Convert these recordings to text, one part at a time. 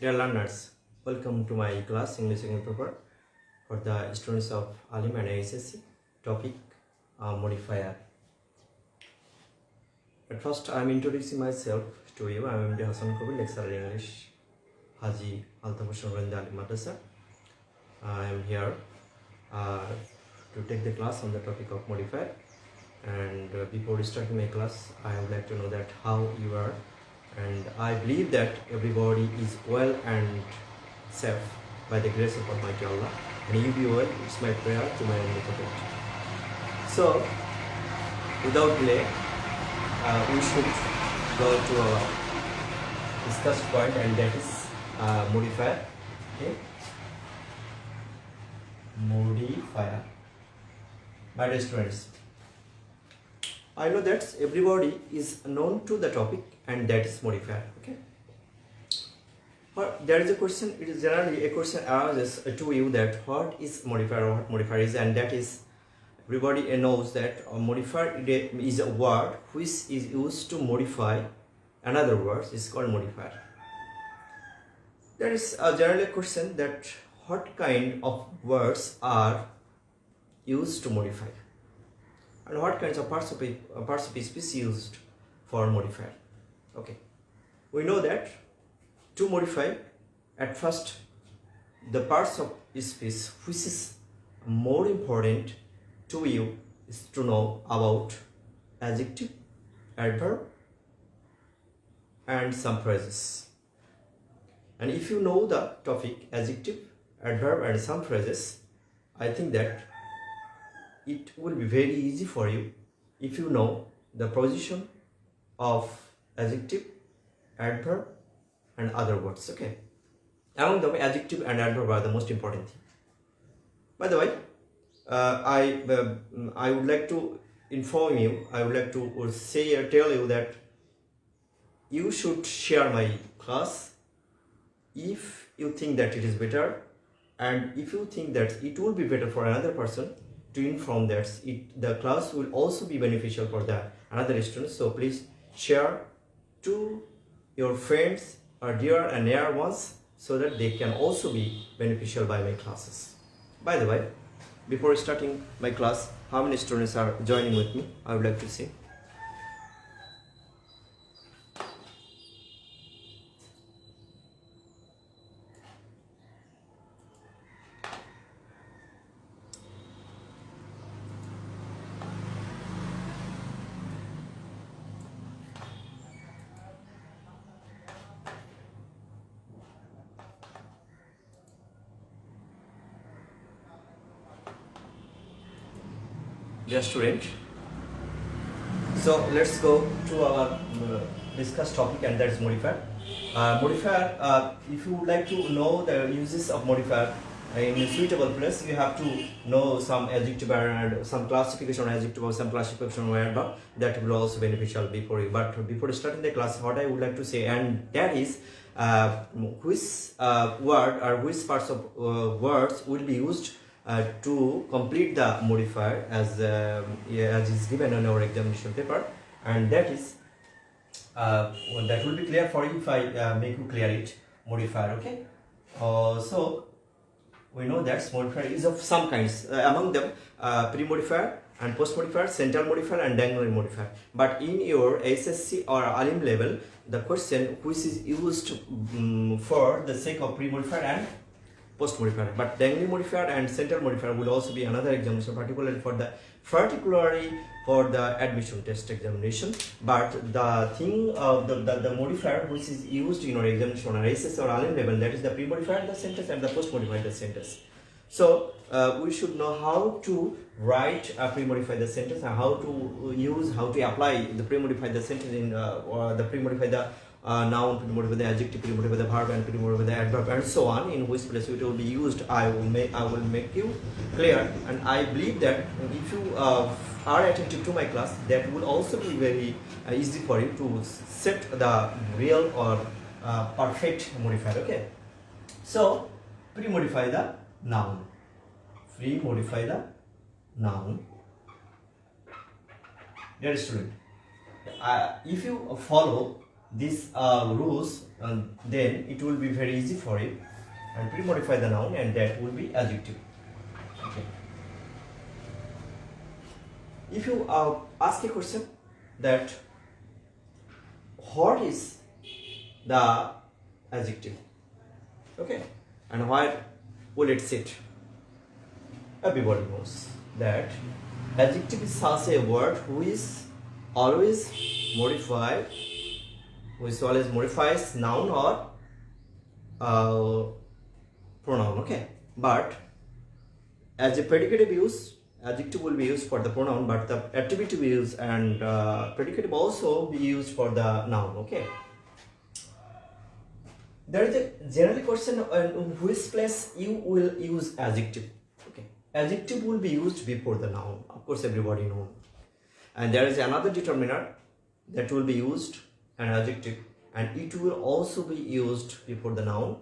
Dear learners, welcome to my class English second paper for the students of Alim and ASSC. Topic modifier. At first, I am introducing myself to you. I am MD Hassan Kobi, lecturer in English, Haji Altafushan Randa Alim Madrasa. I am here to take the class on the topic of modifier. And before starting my class, I would like to know that how you are. And I believe that everybody is well and safe by the grace of Almighty Allah. And you be well, it's my prayer to my omnipotent. So, without delay, we should go to our discussed point, and that is modifier. Okay? Modifier. My dear students, I know that everybody is known to the topic, and that is modifier. Okay. But there is a question. It is generally a question arises to you that what is modifier or what modifier is, and that is everybody knows that a modifier is a word which is used to modify another word. Is called modifier. There is generally a question that what kind of words are used to modify, and what kinds of parts of speech used for modifier. Okay, we know that to modify, at first the parts of speech which is more important to you is to know about adjective, adverb, and some phrases. And if you know the topic adjective, adverb, and some phrases, I think that it will be very easy for you if you know the position of adjective, adverb, and other words. Okay, among them, adjective and adverb are the most important thing. By the way, I would like to inform you. I would like to say or tell you that you should share my class if you think that it is better, and if you think that it will be better for another person, to inform that the class will also be beneficial for the another students. So please share to your friends or dear and near ones so that they can also be beneficial by my classes. By the way, before starting my class, how many students are joining with me? I would like to see. Dear student, so let's go to our discussed topic, and that is modifier. Modifier, if you would like to know the uses of modifier in a suitable place, you have to know some adjective and some classification of adjective or some classification of adverb. That will also be beneficial before you. But before starting the class, what I would like to say, and that is which word or which parts of words will be used to complete the modifier as is given on our examination paper, and that is that will be clear for you if I make you clear it. Modifier. Okay, so we know that modifier is of some kinds, among them pre-modifier and post-modifier, central modifier, and diagonal modifier. But in your SSC or Alim level, the question which is used for the sake of pre-modifier and post modifier, but diagonal modifier and central modifier will also be another examination, particularly for the admission test examination. But the thing of the modifier which is used in our examination on SS or Alim level, that is the pre-modifier the sentence and the post modifier the sentence. So we should know how to write a pre-modify the sentence, and how to apply the pre-modify the sentence in or the pre-modify the noun, pre-modify the adjective, pre-modify the verb, and pre-modify the adverb, and so on. In which place it will be used, I will make you clear. And I believe that if you are attentive to my class, that will also be very easy for you to set the real or perfect modifier. Okay, so pre-modify the noun. Pre-modify the noun. Dear student, if you follow these rules, then it will be very easy for you and pre-modify the noun, and that will be adjective. Okay. If you ask a question that what is the adjective, okay, and where will it sit? Everybody knows that adjective is such a word which always modifies noun or pronoun, okay. But as a predicative use, adjective will be used for the pronoun, but the attributive use and predicative also be used for the noun, okay. There is a general question in which place you will use adjective, okay. Adjective will be used before the noun, of course everybody knows. And there is another determiner that will be used, an adjective, and it will also be used before the noun,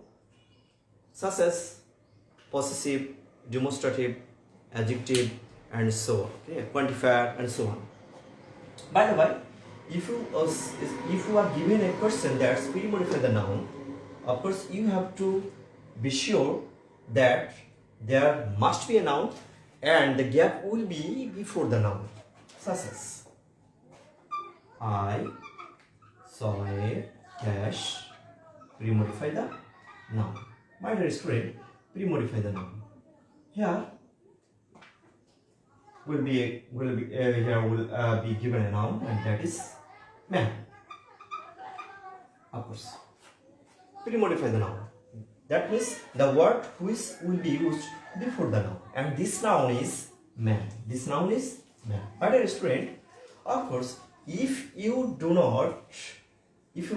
such as possessive, demonstrative, adjective, and so on, okay, quantifier, and so on. By the way, if you are given a question that's pre-modify the noun, of course you have to be sure that there must be a noun and the gap will be before the noun, such as I saw a cash, pre-modify the noun. My dear student, pre-modify the noun. Here will be given a noun, and that is man. Of course, pre-modify the noun. That means the word which will be used before the noun, and this noun is man. This noun is man. My dear student, of course, if you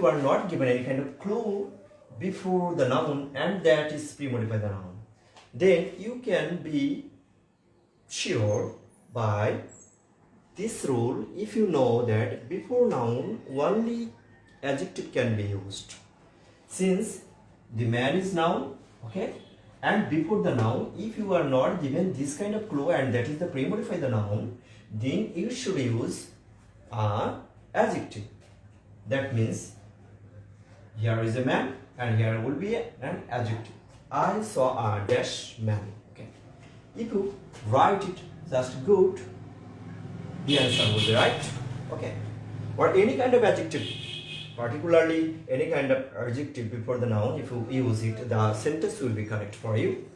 are not given any kind of clue before the noun, and that is pre-modify the noun, then you can be sure by this rule. If you know that before noun only adjective can be used, since the man is noun, okay, and before the noun, if you are not given this kind of clue and that is the pre-modify the noun, then you should use adjective. That means here is a man and here will be an adjective. I saw a dash man, okay. If you write it just good, the answer will be right, okay. Or any kind of adjective, particularly any kind of adjective before the noun, if you use it, the sentence will be correct for you.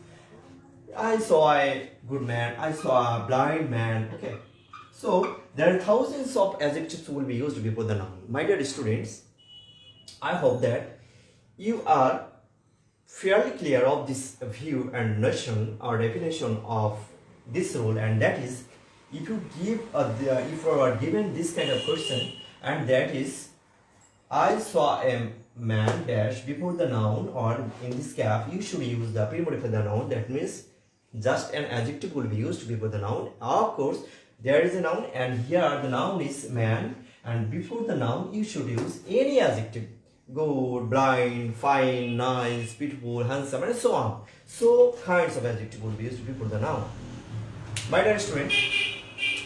I saw a good man, I saw a blind man, okay. So there are thousands of adjectives will be used before the noun. My dear students, I hope that you are fairly clear of this view and notion or definition of this rule, and that is, if you are given this kind of question, and that is I saw a man dash before the noun, or in this case you should use the pre-modify the noun. That means just an adjective will be used before the noun. Of course there is a noun and here the noun is man, and before the noun you should use any adjective, good, blind, fine, nice, beautiful, handsome, and so on. So kinds of adjective will be used before the noun. My dear student,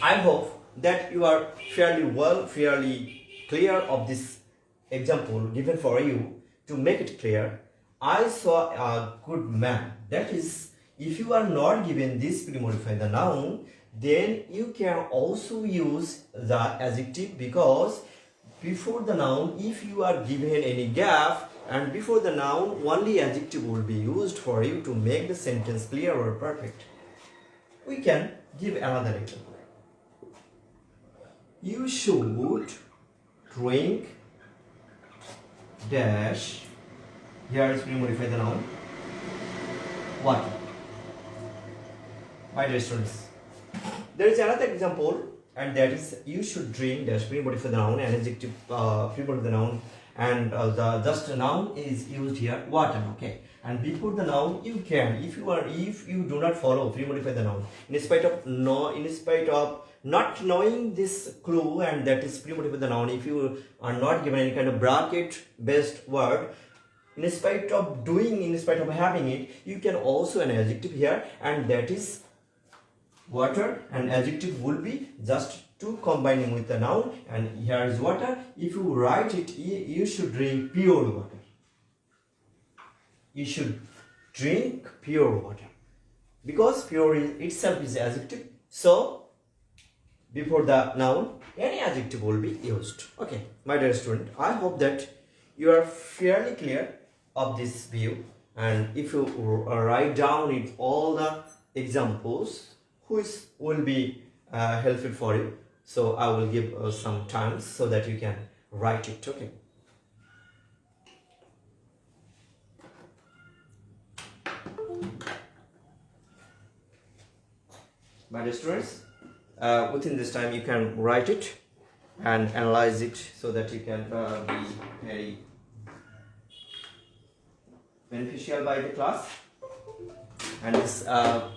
I hope that you are fairly clear of this example given for you. To make it clear, I saw a good man. That is, if you are not given this pre-modify the noun, then you can also use the adjective, because before the noun, if you are given any gap, and before the noun only adjective will be used for you to make the sentence clear or perfect. We can give another example. You should drink dash, here is pre-modify the noun, water. My dear students, there is another example, and that is you should drink dash, pre-modify the noun, and adjective pre-modify the noun, and the just noun is used here, water, okay. And before the noun you can, if you do not follow pre-modify the noun, in spite of not knowing this clue, and that is pre-modify the noun, if you are not given any kind of bracket based word, in spite of having it, you can also an adjective here, and that is water, and adjective will be just to combining with the noun, and here is water. If you write it, you should drink pure water. You should drink pure water, because pure itself is adjective, so before the noun any adjective will be used. Okay, my dear student, I hope that you are fairly clear of this view, and if you write down it all the examples which will be helpful for you, so I will give some time so that you can write it. Okay. My dear students, within this time you can write it and analyze it so that you can be very beneficial by the class. And this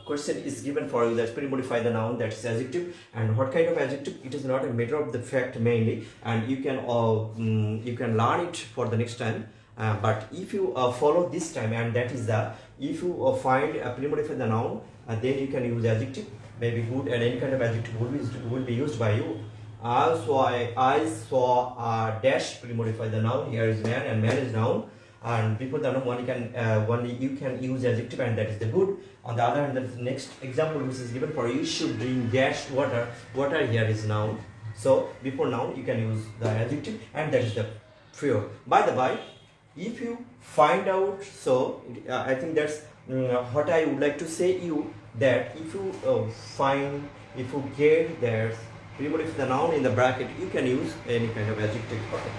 question is given for you, that pre-modify the noun, that is adjective, and what kind of adjective, it is not a matter of the fact mainly, and you can learn it for the next time. But if you follow this time, and that is the, if you find a pre-modify the noun, then you can use adjective, maybe good, and any kind of adjective will be used by you. I saw a dash pre-modify the noun. Here is man, and man is noun, and before the noun only you can use adjective, and that is the good. On the other hand, the next example which is given for you should drink dash water. Water here is noun, so before noun you can use the adjective, and that is the pure. By the by, if you find out, so I think that's what I would like to say you, that if you if you get that pre-modify the noun in the bracket, you can use any kind of adjective. Okay.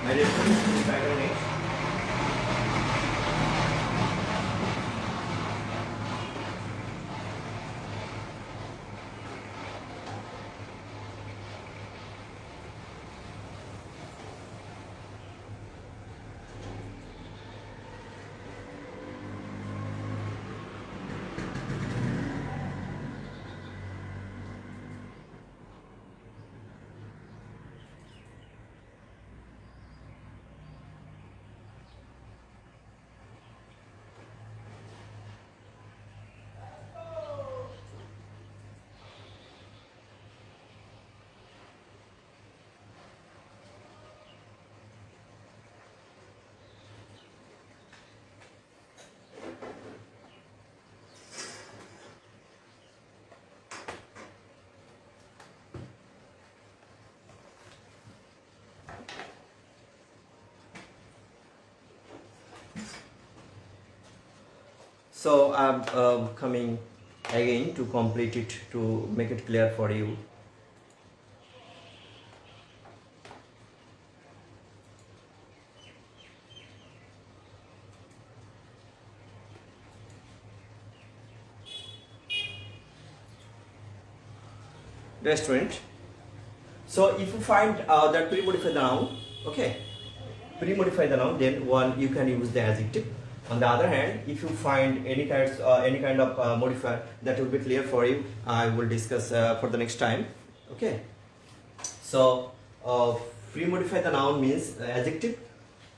My dear friends, pattern is so I'm coming again to complete it, to make it clear for you. Restaurant. So if you find that pre-modify the noun, okay, pre-modify the noun, then one you can use the adjective. On the other hand, if you find any kind of modifier, that will be clear for you. I will discuss for the next time. Okay. So pre-modify the noun means adjective.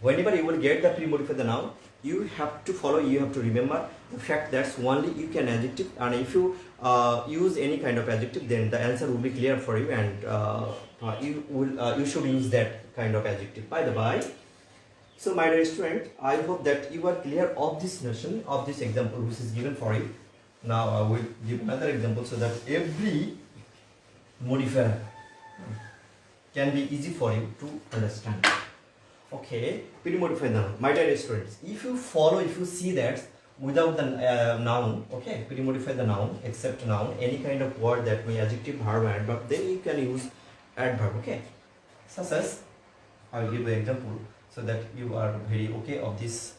Whenever you will get the pre-modify the noun, you have to follow. You have to remember the fact that only you can adjective, and if you use any kind of adjective, then the answer will be clear for you, and you should use that kind of adjective. By the by. So my dear student, I hope that you are clear of this notion, of this example which is given for you. Now I will give another example so that every modifier can be easy for you to understand. Okay, pre-modify the noun. My dear students, if you see that without the noun, okay, pre-modify the noun, except noun, any kind of word that may adjective, verb, adverb, then you can use adverb. Okay, such as I will give an example, so that you are very okay of this.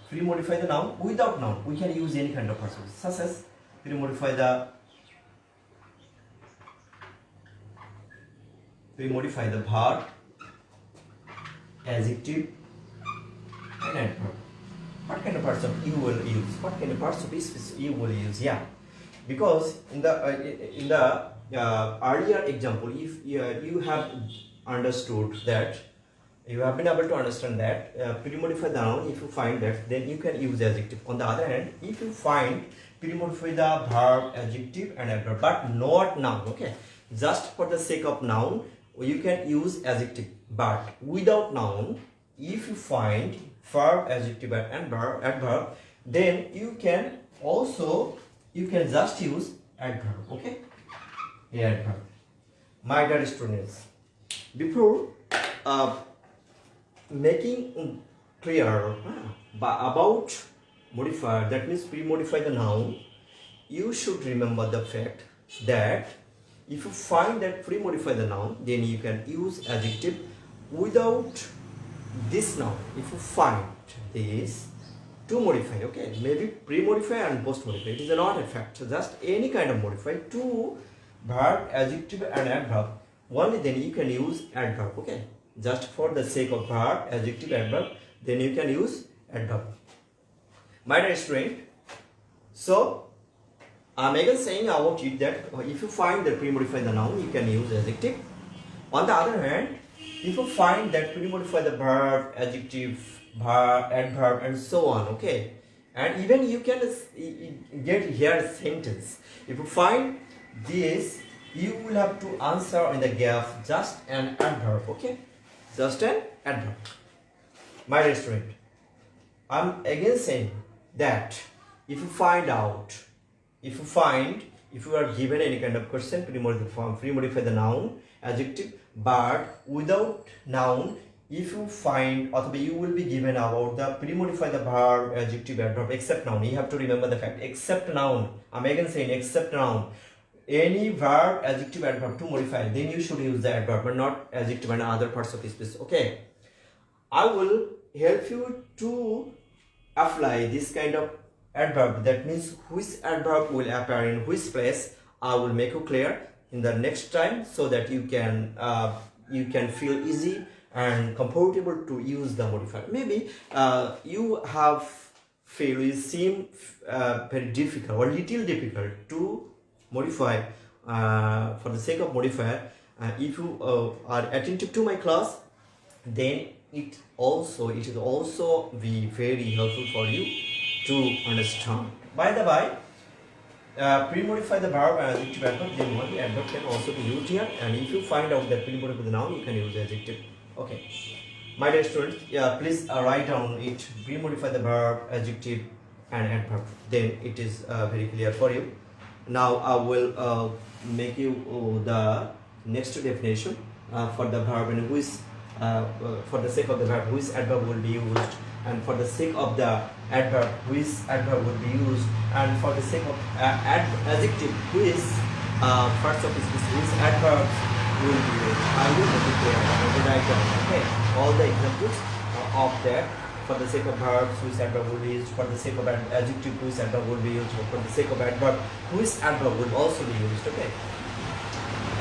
Pre-modify the noun. Without noun, we can use any kind of person, such as pre-modify the verb, adjective, and adverb. What kind of parts of you will use? What kind of parts of this you will use? Yeah, because in the earlier example, if you have understood that, you have been able to understand that pre-modify the noun, if you find that, then you can use adjective. On the other hand, if you find pre-modify the verb, adjective and adverb, but not noun. Okay, just for the sake of noun you can use adjective, but without noun, if you find verb, adjective and adverb, then you can just use adverb. Okay, adverb. My dear students, before making clear about modifier, that means pre-modify the noun, you should remember the fact that if you find that pre-modify the noun, then you can use adjective without this noun. If you find this to modify, okay, maybe pre-modify and post-modify, it is not a fact, just any kind of modify to verb, adjective and adverb, only then you can use adverb. Okay, just for the sake of verb, adjective, adverb, then you can use adverb. My dear student, so I'm again saying about it that if you find that pre-modify the noun, you can use adjective. On the other hand, if you find that pre-modify the verb, adjective, adverb and so on, okay, and even you can get here a sentence. If you find this, you will have to answer in the gap just an adverb. Okay, just an adverb. My dear student, I'm again saying that if you are given any kind of question, pre-modify the noun, adjective, but without noun, if you find, or you will be given about the pre-modify the verb, adjective, adverb, except noun. You have to remember the fact, except noun. I'm again saying except noun. Any verb, adjective, adverb to modify, then you should use the adverb, but not adjective and other parts of speech. Okay, I will help you to apply this kind of adverb. That means which adverb will appear in which place. I will make you clear in the next time, so that you can feel easy and comfortable to use the modifier. Maybe you have feel it seem very difficult or little difficult to modify for the sake of modifier. If you are attentive to my class, then it is also be very helpful for you to understand. By the way, pre-modify the verb and adjective, adverb, then only adverb can also be used here, and if you find out that pre-modify the noun, you can use adjective. Okay, my dear students, please write down it, pre-modify the verb, adjective and adverb, then it is very clear for you. Now I will make you the next definition for the verb, and which for the sake of the verb, which adverb will be used, and for the sake of the adverb, which adverb will be used, and for the sake of adjective, which parts of speech, which adverbs will be used. I will make it clear. I will write down, okay, all the examples of that. For the sake of verbs, which adverb will be used. For the sake of adjective, which adverb will be used. For the sake of adverb, which adverb will also be used. Okay.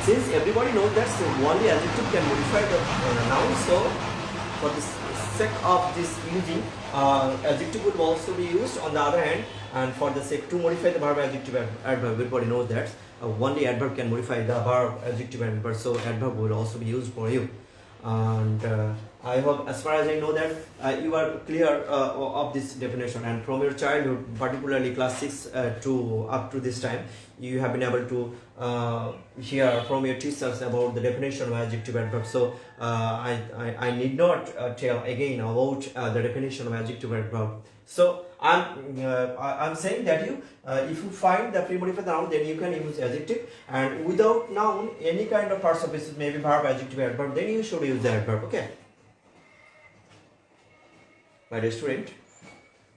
Since everybody knows that only adjective can modify the noun, so for the sake of this using, adjective will also be used. On the other hand, and for the sake to modify the verb, adjective, adverb, everybody knows that only adverb can modify the verb, adjective, and adverb. So adverb will also be used for you. And I hope, as far as I know, that you are clear of this definition, and from your childhood, particularly class 6 to up to this time, you have been able to hear from your teachers about the definition of adjective, adverb. So I need not tell again about the definition of adjective, adverb. So I'm saying that if you find the pre-modified noun, then you can use adjective, and without noun, any kind of parts of speech, maybe verb, adjective, adverb, then you should use the adverb. Okay, my dear student,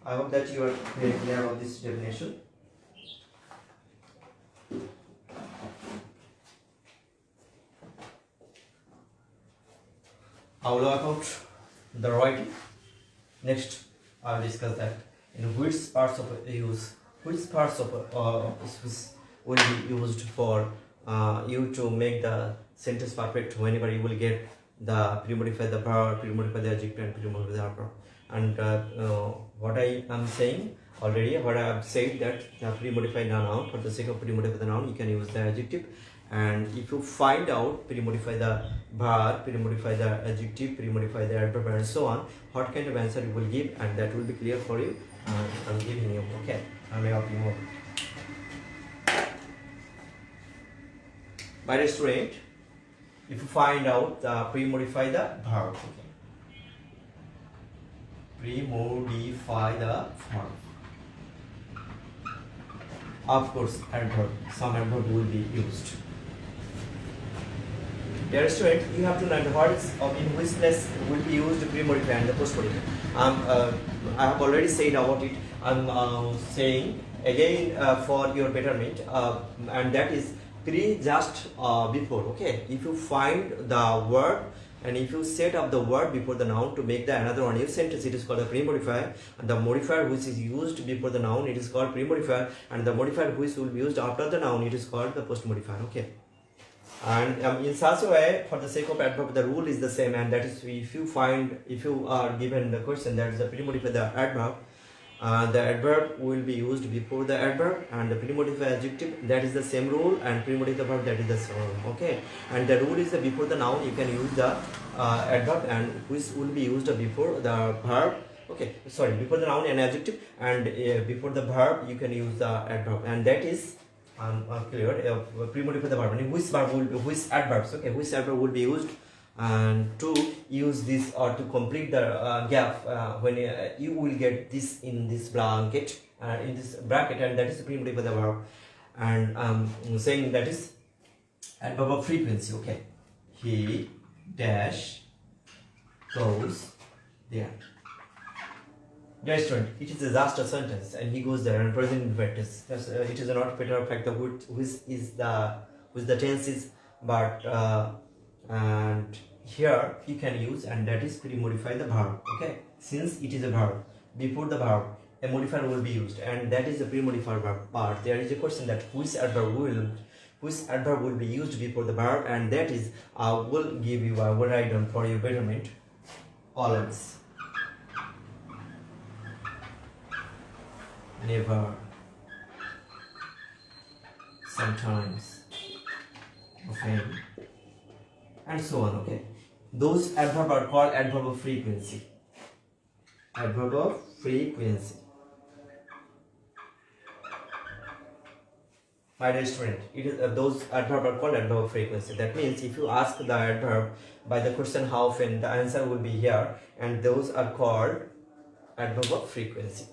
I hope that you are very clear of this definition. I will work out the writing. Next, I will discuss that in which parts of use, which parts of will be used for you to make the sentence perfect whenever you will get the pre-modify the verb, pre-modify the adjective, and pre-modify the adverb. And what I am saying already, what I have said, that pre-modify the noun, for the sake of pre-modify the noun, you can use the adjective. And if you find out pre-modify the verb, pre-modify the adjective, pre-modify the adverb, and so on, what kind of answer you will give, and that will be clear for you. I'm giving you. Okay, I may help you more. My dear student, if you find out pre-modify the verb, okay. Pre-modify the verb. Of course, adverb. Some adverb will be used. Dear student, you have to know the words of in which place will be used pre-modify and the post-modify. I have already said about it. I'm saying again for your betterment, and that is pre just before. Okay, if you find the word and if you set up the word before the noun to make the another one new sentence, it is called a pre-modifier. And the modifier which is used before the noun, it is called pre-modifier, and the modifier which will be used after the noun, it is called the post-modifier. Okay. And in such a way, for the sake of adverb, the rule is the same, and that is if you are given the question that is the pre-modify the adverb will be used before the adverb, and the pre-modify adjective, that is the same rule, and pre-modify verb, that is the same rule. Okay, and the rule is that before the noun you can use the adverb, and which will be used before the verb. Okay, sorry, before the noun and adjective, and before the verb you can use the adverb, and that is clear. Pre-modify the verb, and which adverbs, okay, which adverb will be used and to use this or to complete the gap when you will get this in this blanket in this bracket, and that is pre-modify the verb. And saying that is adverb of frequency. Okay, he dash goes there. Dear student, it is just a sentence, and he goes there, and present infinite tense. It is not matter of fact which the tense is, but and here you can use, and that is pre-modify the verb. Okay, since it is a verb, before the verb a modifier will be used, and that is the pre-modifier verb. But there is a question that which adverb will be used before the verb, and that is will give you a write down for your betterment. Always, never, sometimes, often, and so on. Okay, those adverbs are called adverb of frequency. Adverb of frequency. My dear student, it is those adverbs are called adverb of frequency. That means if you ask the adverb by the question how often, the answer will be here, and those are called adverb of frequency.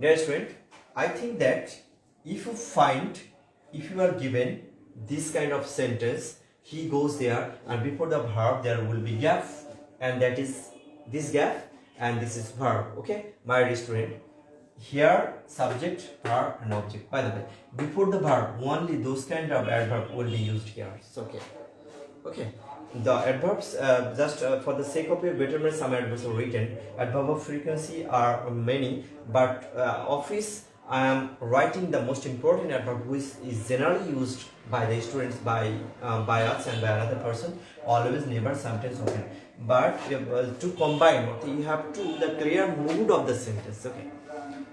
Dear student, I think that if you are given this kind of sentence, he goes there, and before the verb there will be gap, and that is this gap, and this is verb. Okay, my dear student, here subject, verb, and object. By the way, before the verb only those kind of adverb will be used here. So, okay. The adverbs, just for the sake of your betterment, some adverbs are written. Adverb of frequency are many, but office I am writing the most important adverb which is generally used by the students, by us and by another person. Always, never, sometimes, often. But to combine, you have to the clear mood of the sentence. Okay.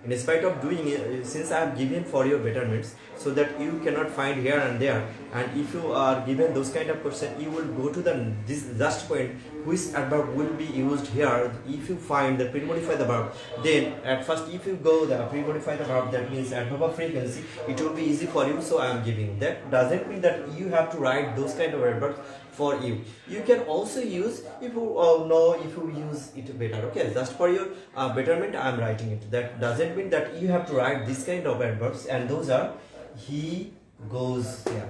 In spite of doing it, since I have given for your betterments, so that you cannot find here and there, and if you are given those kind of question, you will go to this last point, which adverb will be used here. If you find the pre-modify the verb, then at first if you go the pre-modify the verb, that means adverb of frequency, it will be easy for you. So I am giving. That doesn't mean that you have to write those kind of adverbs for you. You can also use if you know if you use it better. Okay, just for your betterment I am writing it. That doesn't mean that you have to write this kind of adverbs, and those are he goes there.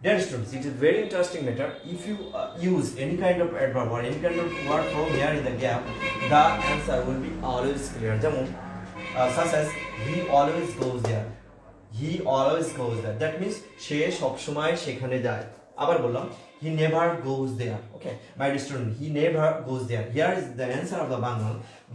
Dear students, it is very interesting matter. If you use any kind of adverb or any kind of word from here in the gap, the answer will be always clear. Such as he always goes there. He always goes there. That means she সবসময় সেখানে যায়. আবার বললাম, he never goes there. Okay, my dear student, he never goes there. Here is the answer of the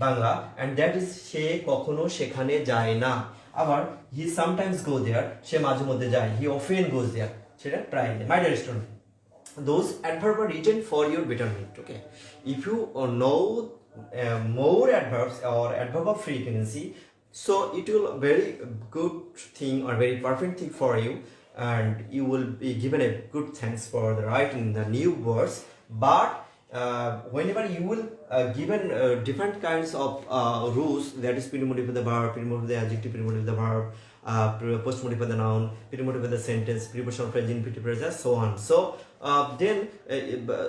Bangla, and that is সে কখনো সেখানে যায় না. আবার he sometimes go there. সে মাঝে মধ্যে যায়. He often goes there. সেটা প্রায় যায়. My dear student, those adverbs are written for your betterment. Okay, if you know more adverbs or adverb of frequency, so it will very good thing or very perfect thing for you, and you will be given a good thanks for the writing the new words. But whenever you will given different kinds of rules, that is pre-modify the verb, pre-modify the adjective, pre-modify the verb, post modify the noun, pre-modify the sentence, prepositional phrase, infinitive phrase, and so on. So then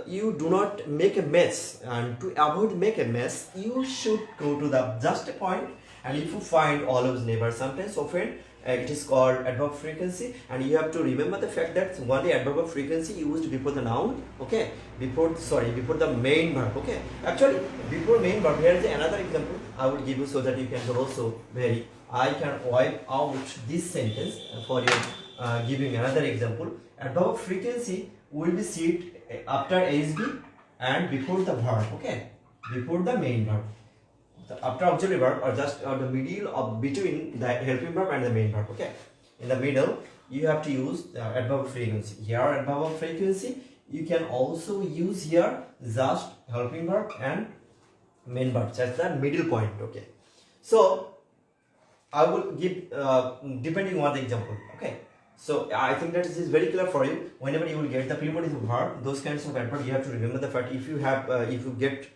you do not make a mess, and to avoid make a mess, you should go to the just a point, and if you find always, never, sometimes, often, it is called adverb frequency, and you have to remember the fact that only adverb of frequency used before the noun, okay, before the main verb, okay. Actually, before main verb, here is another example I will give you so that you can also vary. I can wipe out this sentence for you, giving another example. Adverb of frequency will be seen after SB and before the verb, okay, before the main verb. After auxiliary verb, or just the middle of between the helping verb and the main verb, okay. In the middle, you have to use the adverb of frequency. Here, adverb of frequency, you can also use here just helping verb and main verb. That's the middle point, okay. So I will give depending on the example, okay. So I think that this is very clear for you. Whenever you will get the prepositive verb, those kinds of adverb, you have to remember the fact if you have if you get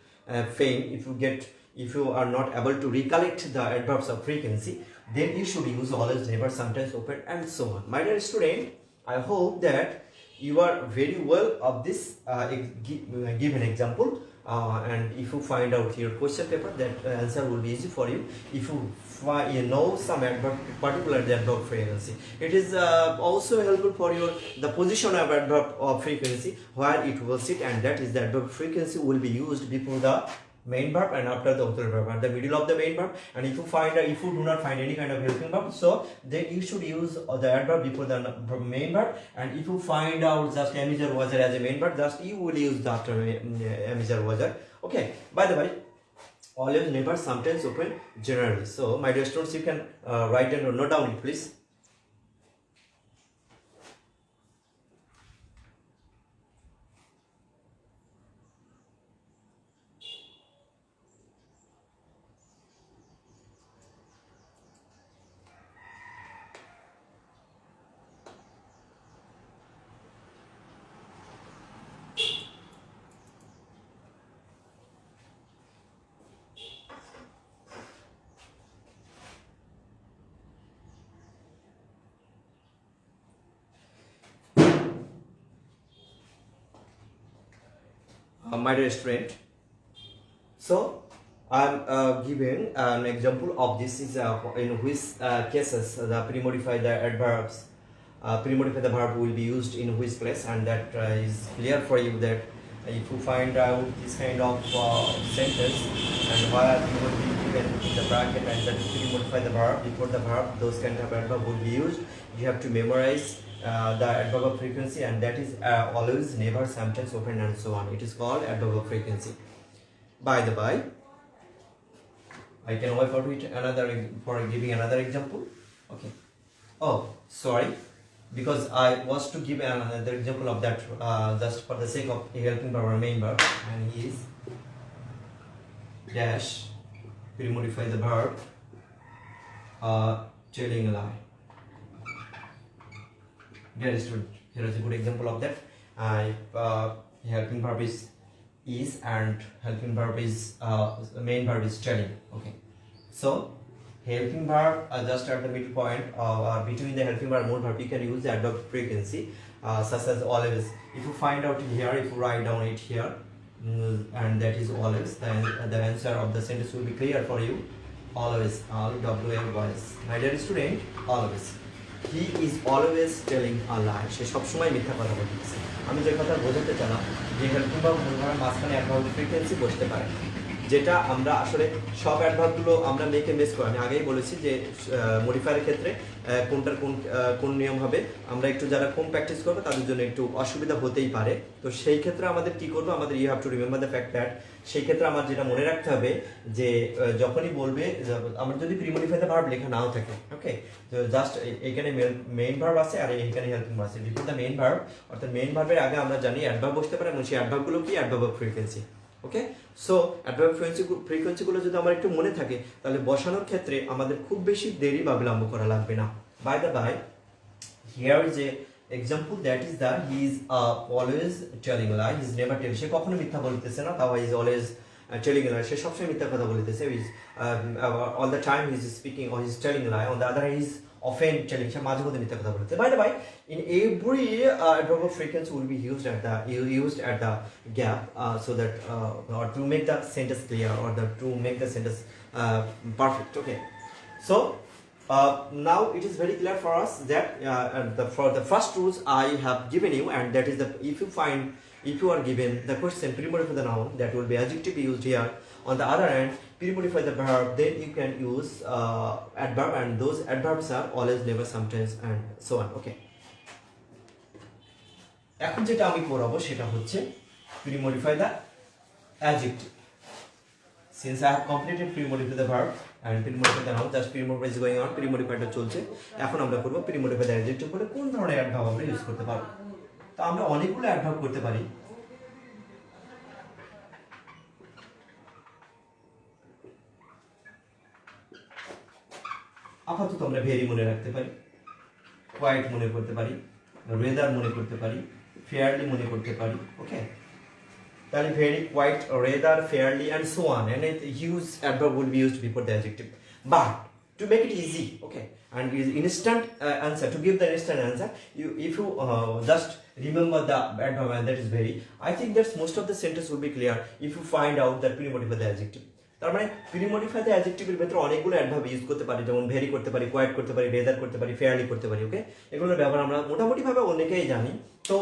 faint, if you are not able to recollect the adverbs of frequency, then you should use always, never, sometimes, often, and so on. My dear student, I hope that you are very well of this given example, and if you find out your question paper, that answer will be easy for you. If you know some adverb, particularly the adverb frequency, it is also helpful for the position of adverb of frequency, where it will sit, and that is the adverb frequency will be used before the main verb and after the auxiliary verb, at the middle of the main verb. And if you do not find any kind of helping verb, so then you should use the adverb before the main verb. And if you find out just amager was as a main verb, just you will use the after amager was, okay. By the way, always, never, sometimes, often, generally. So my dear students, you can write and note down it, please. My dear student, so I'm giving an example of this is in which cases the pre-modify the adverbs, pre-modify the verb will be used in which place, and that is clear for you that if you find out this kind of sentence and where you will be given in the bracket and that pre-modify the verb before the verb, those kind of adverb will be used. You have to memorize the adverb of frequency, and that is always, never, sometimes, often, and so on. It is called adverb of frequency. By the by, I can wipe out it for giving another example. Okay. Oh, sorry, because I was to give another example of that just for the sake of helping our main verb, and he is dash pre-modify the verb telling a lie. Dear student, here is a good example of that. Helping verb is and helping verb is main verb is telling. Okay, so helping verb just at the middle point between the helping verb and main verb, you can use the adverb frequency such as always. If you find out here, if you write down it here, and that is always, then the answer of the sentence will be clear for you. Always, always. My dear student, always. He is always telling a lie. সে সবসময় মিথ্যা কথা বলতেছে। আমি যে কথা বোঝাতে চাইলাম যে হেল্পিং ভার্ব মূল ভার্বের মাঝখানে অ্যাডভার্ব ফ্রিকোয়েন্সি বসতে পারে, যেটা আমরা আসলে সব অ্যাডভার্বগুলো আমরা মেকে মিস করি। আমি আগেই বলেছি যে মডিফায়ারের ক্ষেত্রে কোনটার কোন নিয়ম হবে, আমরা একটু যারা কম প্র্যাকটিস করবো তাদের জন্য একটু অসুবিধা হতেই পারে। তো সেই ক্ষেত্রে আমাদের কি করবো, আমাদের you have to remember the fact that, সেই ক্ষেত্রে আমার যেটা মনে রাখতে হবে যে যখনই বলবে, আমরা যদি প্রিমডিফাই দ্য ভার্ব লেখা নাও থাকে, ওকে, তো জাস্ট এখানে মেইন ভার্ব আছে আর এখানে হেল্পিং ভার্ব আছে। বিফোর দ্য মেইন ভার্ব অর্থাৎ মেইন ভার্বের আগে আমরা জানি অ্যাডভার্ব বসতে পারে, এবং সেই অ্যাডভার্বগুলো কি adverb of frequency. Okay, so adverb ফ্রিকোয়েন্সিগুলো যদি আমার একটু মনে থাকে, তাহলে বসানোর ক্ষেত্রে আমাদের খুব বেশি দেরি বা বিলম্ব করা লাগবে না। By the way, here is a example, that is that he is always telling a lie, he is never telling, সে কখনো মিথ্যা বলতেছে না, তাও he is always telling a lie, সে সবসময় মিথ্যা কথা বলতেছে, all the time he is speaking or he is telling a lie. On the other hand, he is often telling সে মাঝে মধ্যে মিথ্যা কথা বলেছে। By the way, in every adverb frequency will be used at the gap, so that or to make the sentence clear, or to make the sentence perfect. Okay, so now it is very clear for us that for the first rules I have given you, and that is if you are given the question pre-modify the noun, that will be adjective used here. On the other hand, pre-modify the verb, then you can use adverb, and those adverbs are always, never, sometimes, and so on. Okay, এখন যেটা আমি পড়াবো সেটা হচ্ছে pre-modify the adjective. Since I have completed pre-modify the verb and pre-modify the noun, just pre-modify is going on, pre-modify টা চলছে। এখন আমরা করব pre-modify the adjective বলে কোন ধরনের adverb আমরা ইউজ করতে পারবো। তো আমরা অনেকগুলো adverb করতে পারি। আপাতত আমরা ভেরি মনে রাখতে পারি, কোয়াইট মনে করতে পারি, রেদার মনে করতে পারি, ফেয়ারলি মনে করতে পারি। ওকে, তাহলে very, quite, rather, fairly, and so on, and it use adverb will be used before the adjective. But to make it easy, okay, and is instant answer, to give the instant answer, if you just remember the adverb, and that is very, I think that most of the sentence will be clear if you find out that pre-modify the adjective. তার মানে pre-modify the adjective এর ভেতরে অনেকগুলো adverb use করতে পারি, যেমন very করতে পারি, কোয়াইট করতে পারি, রেদার করতে পারি, ফেয়ারলি করতে পারি। ওকে, এগুলোর ব্যবহার আমরা মোটামুটি ভাবে অনেকেই জানি। তো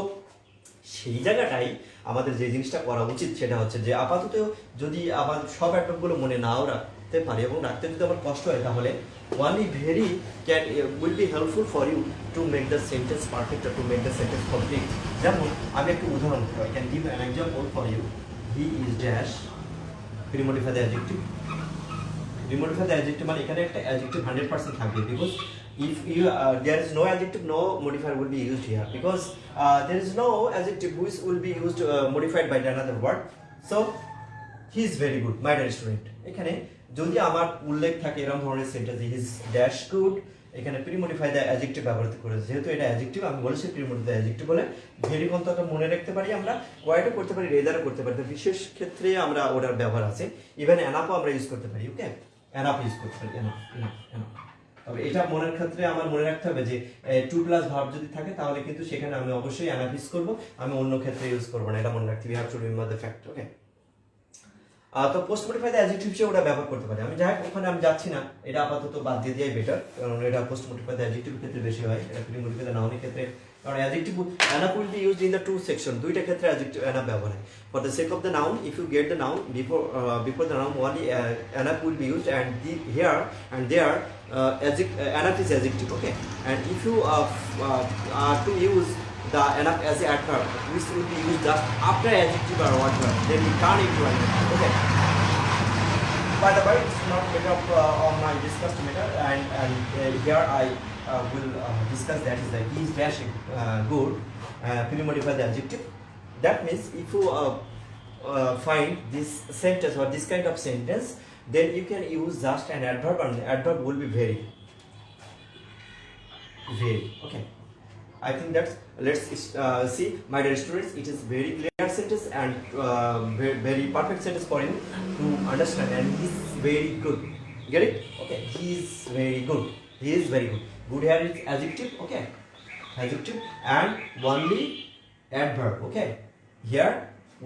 সেই জায়গাটাই আমাদের যে জিনিসটা করা উচিত সেটা হচ্ছে যে আপাতত যদি আমার সব অ্যাডভার্বগুলো মনে নাও রাখতে পারি, এবং রাখতে যদি আমার কষ্ট হয়, তাহলে only very will be helpful for you to make the sentence perfect, or to make the sentence complete. যেমন আমি একটু উদাহরণ দেব, I can give an example for you. He is dash, pre-modify the adjective. Pre-modify the adjective মানে এখানে একটা adjective 100% থাকবে, because if you there is no adjective, no modifier will be used here, because there is no adjective which will be used modified by another word. So he is very good, my dear student. এখানে যদি আমার উল্লেখ থাকে এরকম ধরনের sentence, he is dash good, এখানে pre-modify the adjective ব্যবহৃত করেছে, যেহেতু এটা adjective আমি বলেছি pre-modify the adjective বলে। ভেরি কন্তটা মনে রাখতে পারি আমরা, কোয়াইটও করতে পারি, রেদারও করতে পারি, তো বিশেষ ক্ষেত্রে আমরা ওটার ব্যবহার আছে। ইভেন এনাফও আমরা ইউজ করতে পারি। ওকে, এনাফ ইউজ করতে পারি, এনাফ। তবে এটা মনের ক্ষেত্রে আমার মনে রাখতে হবে যে 2+ ভার্ব যদি থাকে তাহলে কিন্তু সেখানে আমি অবশ্যই এনাফ ইউজ করব, আমি অন্য ক্ষেত্রে ইউজ করব না, এটা মনে রাখতে হবে। You have to remember the fact. Okay, তো পোস্ট মডিফাই দ্য অ্যাডজেক্টিভ হিসেবে ওটা ব্যবহার করতে পারি। আমি যাই ওখানে আমি যাচ্ছি না, এটা আপাতত বাদ দিয়ে দেওয়াই বেটার, কারণ এটা পোস্ট মডিফাই দ্য অ্যাডজেক্টিভ ক্ষেত্রে বেশি হয়, এটা pre-modify the noun ক্ষেত্রে, কারণ adjective enough will be used in the two section, দুইটা ক্ষেত্রে অ্যাডজেক্টিভ অ্যানাপ ব্যবহার হয়। For the sake of the noun, if you get the noun before the noun, only enough will be used, and here and there enough is adjective. Okay, and if you are to use the enough as a adverb, which will be used just after adjective or adverb, then we can't into adjective. Okay, by the way, it's not made up on my discussed matter, and here I will discuss, that is he is dashing good, pre-modify the adjective. That means if you find this sentence or this kind of sentence, then you can use just an adverb, and adverb will be very. Okay, I think that's, let's see, my dear students, it is very clear sentence and very perfect sentence for you to understand, and he is very good. Get it? Okay, he is very good. He is very good. Good here is adjective. Okay, adjective, and only adverb. Okay, here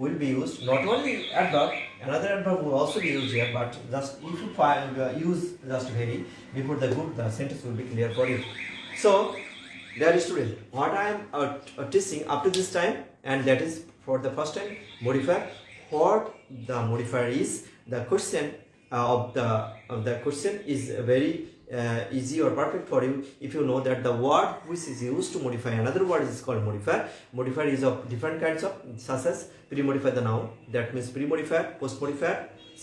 will be used not only adverb, another adverb will also be used here, but just if you use just very before the good, the sentence will be clear for you. So, dear student, what I am teaching up to this time, and that is for the first time, modifier. What the modifier is, the question of the question is very easy or perfect for you if you know that the word which is used to modify another word is called modifier. Modifier is of different kinds of, such as pre-modify the noun, that means pre-modifier, post-modifier,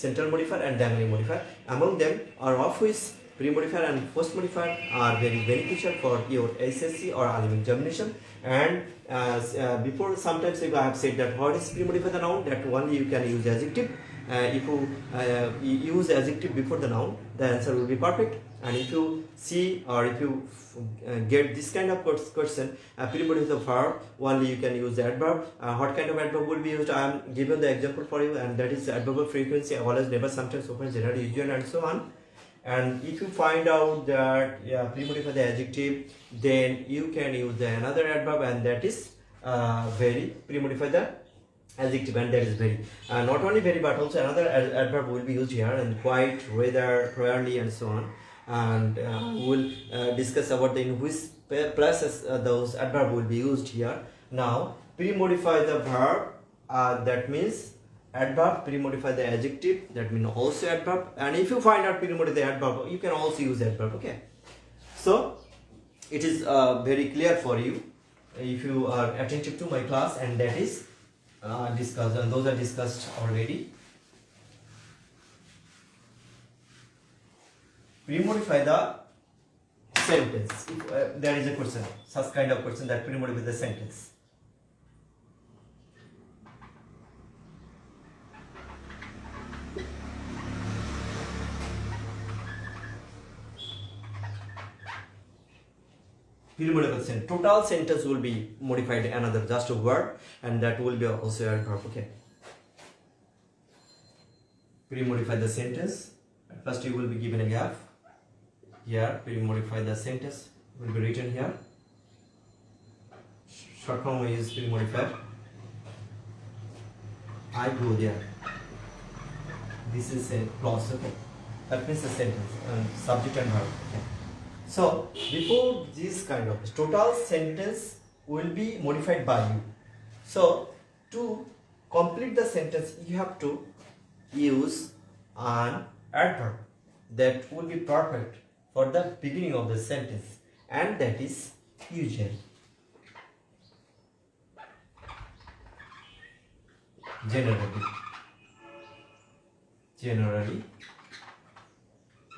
central modifier, and dangling modifier. Among them are of which pre-modifier and post-modifier are very beneficial for your SSC or ALIM examination. And before, sometimes I have said that what is pre-modify the noun, that only you can use adjective. If you use adjective before the noun, the answer will be perfect. And if you see, or if you get this kind of question, pre-modify the verb, only you can use the adverb. What kind of adverb will be used? I am giving the example for you, and that is adverb frequency, always, never, sometimes, often, generally, usually, and so on. And if you find out that pre-modify the adjective, then you can use the another adverb, and that is very. Pre-modify the adjective, and that is very. Not only very, but also another adverb will be used here, and quite, rather, rarely, and so on. And we'll discuss about the in which places those adverb will be used here. Now, pre-modify the verb, that means adverb. Pre-modify the adjective, that means also adverb. And if you find out pre-modify the adverb, you can also use adverb. Okay, so it is very clear for you if you are attentive to my class, and that is discussed, and those are discussed already. Pre-modify the sentence. If there is a question, such kind of question, that pre-modify the sentence. Pre-modify the sentence. Total sentence will be modified another just a word, and that will be also a verb. Okay. Pre-modify the sentence. At first you will be given a gap. Here, pre-modify the sentence will be written here. Short form is pre-modified. I go there. This is a clause. Okay. That means a sentence, and subject and verb. Okay. So before this kind of total sentence will be modified by you. So to complete the sentence, you have to use an adverb that will be perfect for the beginning of the sentence, and that is usually. Generally,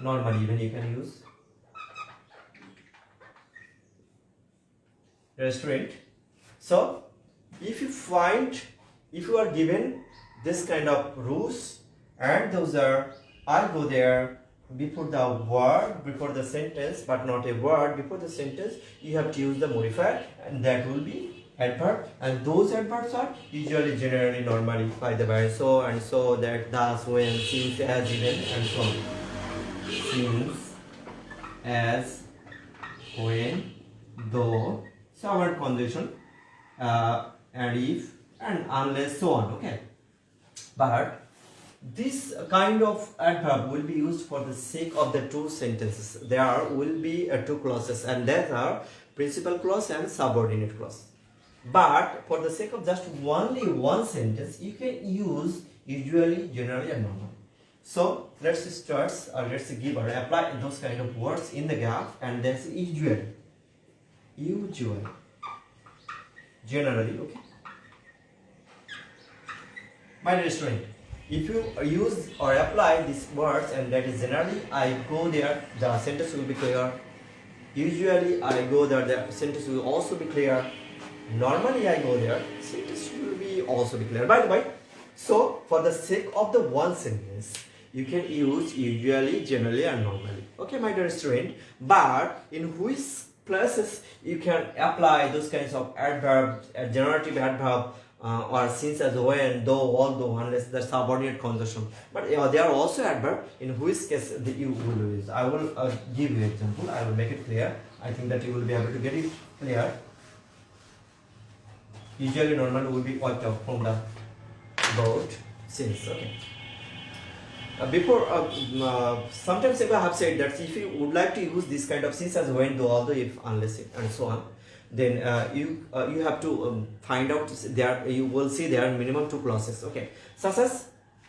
normally, even you can use. Restaurant. So if you are given this kind of rules, and those are I go there before the word, before the sentence, but not a word before the sentence, you have to use the modifier, and that will be adverb, and those adverbs are usually, generally, normally, by the way, so and so, that, thus, when, since, as, even, and so on. Since, as, when, though, subject conjunction, and if, and unless, so on. Okay, but this kind of adverb will be used for the sake of the two sentences. There will be two clauses, and that are principal clause and subordinate clause. But for the sake of just only one sentence, you can use usually, generally, and normally. So let's start, let's give or apply those kind of words in the gap, and that's usually, generally. Okay, my dear student, if you use or apply these words, and that is generally, I go there, the sentence will be clear. Usually, I go there, the sentence will also be clear. Normally, I go there, sentence will be also be clear. By the way, so for the sake of the one sentence, you can use usually, generally, and normally. Okay, my dear student, but in which places you can apply those kinds of adverbs, generative adverb, or since, as, when, though, although, unless the subordinate conjunction. But they are also adverb, in which case you will use. I will give you example. I will make it clear. I think that you will be able to get it clear. Usually, normally will be wiped out from the board. Since. Okay. Sometimes I have said that if you would like to use this kind of since, as, when, though, although, if, unless, if, and so on, then you have to find out there. You will see there are minimum two clauses. Okay, such as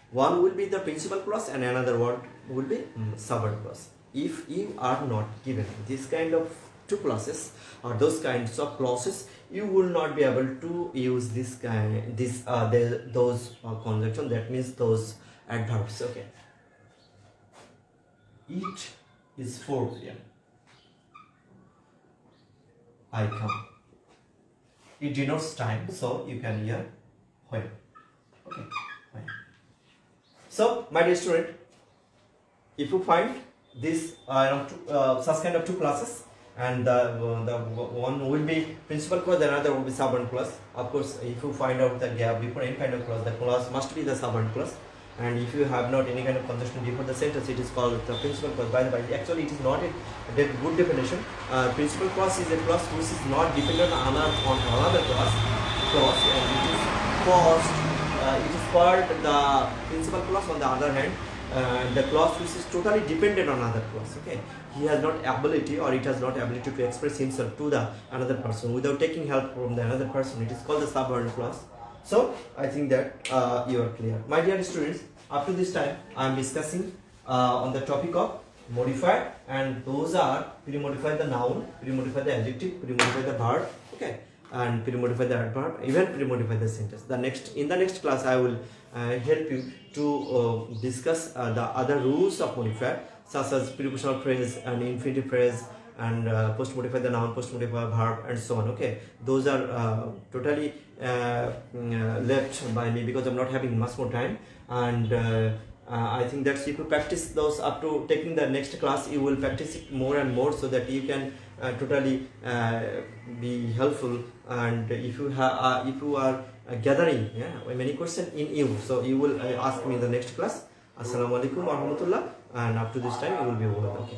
one will be the principal clause, and another one will be subordinate clause. If you are not given this kind of two clauses or those kinds of clauses, you will not be able to use this kind those conjunction. That means those adverbs. Okay, It is 4 p.m. I come. It denotes time, so you can hear when. Okay, when. So, my dear student, if you find this such kind of two classes, and the one will be principal clause, the another will be subordinate clause. Of course, if you find out the gap before any kind of clause, the clause must be the subordinate clause. and if you have not any kind of conjunction before the sentence, it is called the principal clause. By the way, actually it is not a good definition. Principal clause is a clause which is not dependent on another clause, and it is called the principal clause. On the other hand, the clause which is totally dependent on another clause. Okay, he has not ability, or it has not ability to express himself to the another person without taking help from the another person. It is called the subordinate clause. So I think that you are clear. My dear students, up to this time I am discussing on the topic of modifier, and those are pre-modify the noun, pre-modify the adjective, pre-modify the verb, okay, and pre-modify the adverb, even pre-modify the sentence. In the next class I will help you to discuss the other rules of modifier, such as prepositional phrase and infinitive phrase, and post modify the noun, post modify verb, and so on. Okay, those are totally left by me because I'm not having much more time, and I think that if you practice those up to taking the next class, you will practice it more and more, so that you can totally be helpful. And if you are gathering many questions in you, so you will ask me in the next class. Assalamu alaikum wa rahmatullah, and up to this time you will be over. Okay.